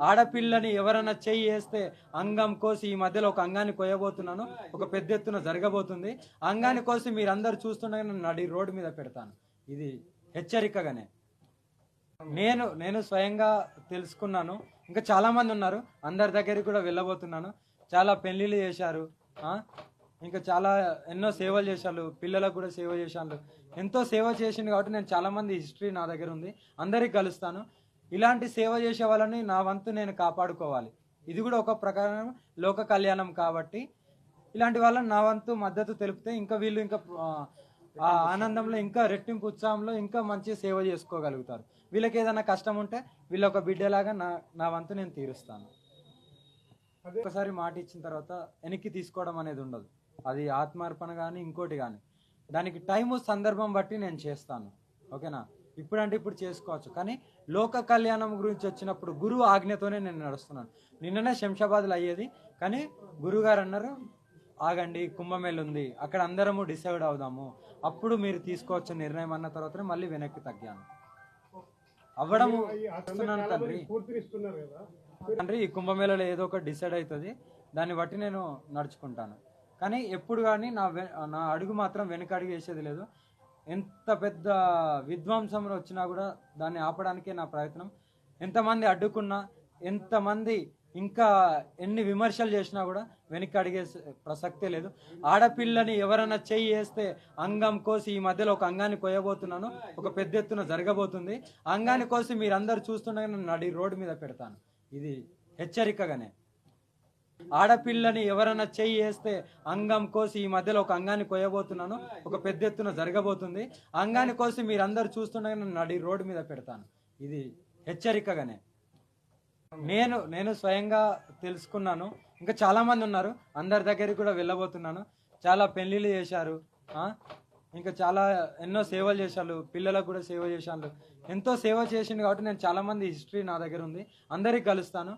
ఆడపిల్లని ఎవరైనా చెయ్యి వేస్తే అంగం కోసి ఈ మధ్యలో ఒక అంగాన్ని కోయబోతున్నాను, ఒక పెద్ద ఎత్తున జరగబోతుంది. అంగాన్ని కోసి మీరందరూ చూస్తుండగా నన్ను నడి రోడ్డు మీద పెడతాను. ఇది హెచ్చరికగానే. నేను స్వయంగా తెలుసుకున్నాను. ఇంకా చాలా మంది ఉన్నారు, అందరి దగ్గరికి కూడా వెళ్ళబోతున్నాను. చాలా పెళ్లిళ్ళు చేశారు, ఇంకా చాలా ఎన్నో సేవలు చేశారు, పిల్లలకు కూడా సేవ చేశాను. ఎంతో సేవ చేసింది కాబట్టి నేను చాలా మంది హిస్టరీ నా దగ్గర ఉంది, అందరికి కలుస్తాను. ఇలాంటి సేవ చేసే వాళ్ళని నా వంతు నేను కాపాడుకోవాలి. ఇది కూడా ఒక ప్రకారం లోక కళ్యాణం కాబట్టి ఇలాంటి వాళ్ళని నా వంతు మద్దతు తెలిపితే ఇంకా వీళ్ళు ఇంకా ఆ ఆనందంలో ఇంకా రెట్టింపు ఉత్సాహంలో ఇంకా మంచి సేవ చేసుకోగలుగుతారు. వీళ్ళకి ఏదైనా కష్టం ఉంటే వీళ్ళ ఒక బిడ్డలాగా నా వంతు నేను తీరుస్తాను. ఒకసారి మాట ఇచ్చిన తర్వాత వెనక్కి తీసుకోవడం అనేది ఉండదు. అది ఆత్మార్పణ కానీ ఇంకోటి కానీ, దానికి టైము సందర్భం బట్టి నేను చేస్తాను. ఓకేనా? ఇప్పుడంటే ఇప్పుడు చేసుకోవచ్చు, కానీ లోక కళ్యాణం గురించి వచ్చినప్పుడు గురువు ఆజ్ఞతోనే నేను నడుస్తున్నాను. నిన్ననే శంషాబాద్లో అయ్యేది, కానీ గురువుగారు అన్నారు ఆగండి, కుంభమేళ ఉంది, అక్కడ అందరము డిసైడ్ అవుదాము, అప్పుడు మీరు తీసుకోవచ్చు నిర్ణయం అన్న తర్వాతనే మళ్ళీ వెనక్కి తగ్గాను. అవ్వడము తండ్రి ఈ కుంభమేళలో ఏదో ఒకటి డిసైడ్ అవుతుంది, దాన్ని బట్టి నేను నడుచుకుంటాను. కానీ ఎప్పుడు కానీ నా అడుగు మాత్రం వెనక అడుగు వేసేది లేదు. ఎంత పెద్ద విధ్వంసంలో వచ్చినా కూడా దాన్ని ఆపడానికే నా ప్రయత్నం. ఎంతమంది అడ్డుకున్నా, ఎంతమంది ఇంకా ఎన్ని విమర్శలు చేసినా కూడా వెనక్కి అడిగే ప్రసక్తే లేదు. ఆడపిల్లని ఎవరైనా చెయ్యి వేస్తే అంగం కోసి ఈ మధ్యలో ఒక అంగాన్ని కోయబోతున్నాను, ఒక పెద్ద ఎత్తున జరగబోతుంది. అంగాన్ని కోసి మీరందరూ చూస్తుండగా నన్ను నడి రోడ్డు మీద పెడతాను. ఇది హెచ్చరికగానే. ఆడపిల్లని ఎవరైనా చెయ్యి వేస్తే అంగం కోసి ఈ మధ్యలో ఒక అంగాన్ని కోయబోతున్నాను, ఒక పెద్ద ఎత్తున జరగబోతుంది. అంగాన్ని కోసి మీరందరూ చూస్తుండగా నన్ను నడి రోడ్డు మీద పెడతాను. ఇది హెచ్చరికగానే. నేను స్వయంగా తెలుసుకున్నాను. ఇంకా చాలా మంది ఉన్నారు, అందరి దగ్గరికి కూడా వెళ్ళబోతున్నాను. చాలా పెళ్లిళ్ళు చేశారు, ఇంకా చాలా ఎన్నో సేవలు చేశారు, పిల్లలకు కూడా సేవ చేశాను. ఎంతో సేవ చేసింది కాబట్టి నేను చాలా మంది హిస్టరీ నా దగ్గర ఉంది, అందరికి కలుస్తాను.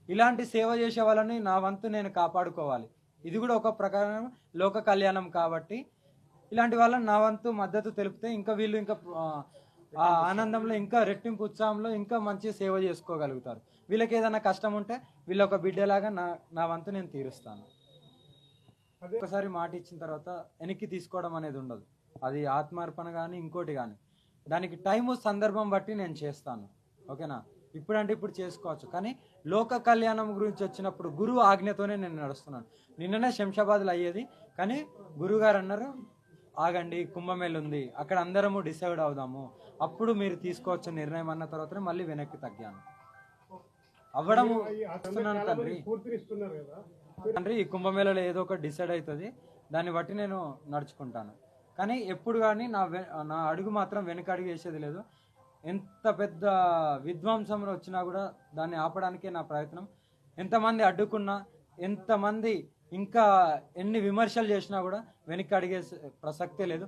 ఇలాంటి సేవ చేసే వాళ్ళని నా వంతు నేను కాపాడుకోవాలి. ఇది కూడా ఒక ప్రకారం లోక కళ్యాణం కాబట్టి ఇలాంటి వాళ్ళని నా వంతు మద్దతు తెలిపితే ఇంకా వీళ్ళు ఇంకా ఆ ఆనందంలో ఇంకా రెట్టింపు ఉత్సాహంలో ఇంకా మంచి సేవ చేసుకోగలుగుతారు. వీళ్ళకి ఏదైనా కష్టం ఉంటే వీళ్ళ ఒక బిడ్డలాగా నా వంతు నేను తీరుస్తాను. ఒకసారి మాట ఇచ్చిన తర్వాత వెనక్కి తీసుకోవడం అనేది ఉండదు. అది ఆత్మార్పణ కానీ ఇంకోటి కానీ, దానికి టైము సందర్భం బట్టి నేను చేస్తాను. ఓకేనా? ఇప్పుడంటే ఇప్పుడు చేసుకోవచ్చు, కానీ లోక కళ్యాణం గురించి వచ్చినప్పుడు గురువు ఆజ్ఞతోనే నేను నడుస్తున్నాను. నిన్ననే శంషాబాద్లో అయ్యేది, కానీ గురువుగారు అన్నారు ఆగండి, కుంభమేళ ఉంది, అక్కడ అందరము డిసైడ్ అవుదాము, అప్పుడు మీరు తీసుకోవచ్చు నిర్ణయం అన్న తర్వాతనే మళ్ళీ వెనక్కి తగ్గాను. అవ్వడము తండ్రి ఈ కుంభమేళలో ఏదో ఒకటి డిసైడ్ అవుతుంది, దాన్ని బట్టి నేను నడుచుకుంటాను. కానీ ఎప్పుడు కానీ నా అడుగు మాత్రం వెనక అడుగు వేసేది లేదు. ఎంత పెద్ద విధ్వంసంలో వచ్చినా కూడా దాన్ని ఆపడానికే నా ప్రయత్నం. ఎంతమంది అడ్డుకున్నా, ఎంతమంది ఇంకా ఎన్ని విమర్శలు చేసినా కూడా వెనక్కి అడిగే ప్రసక్తే లేదు.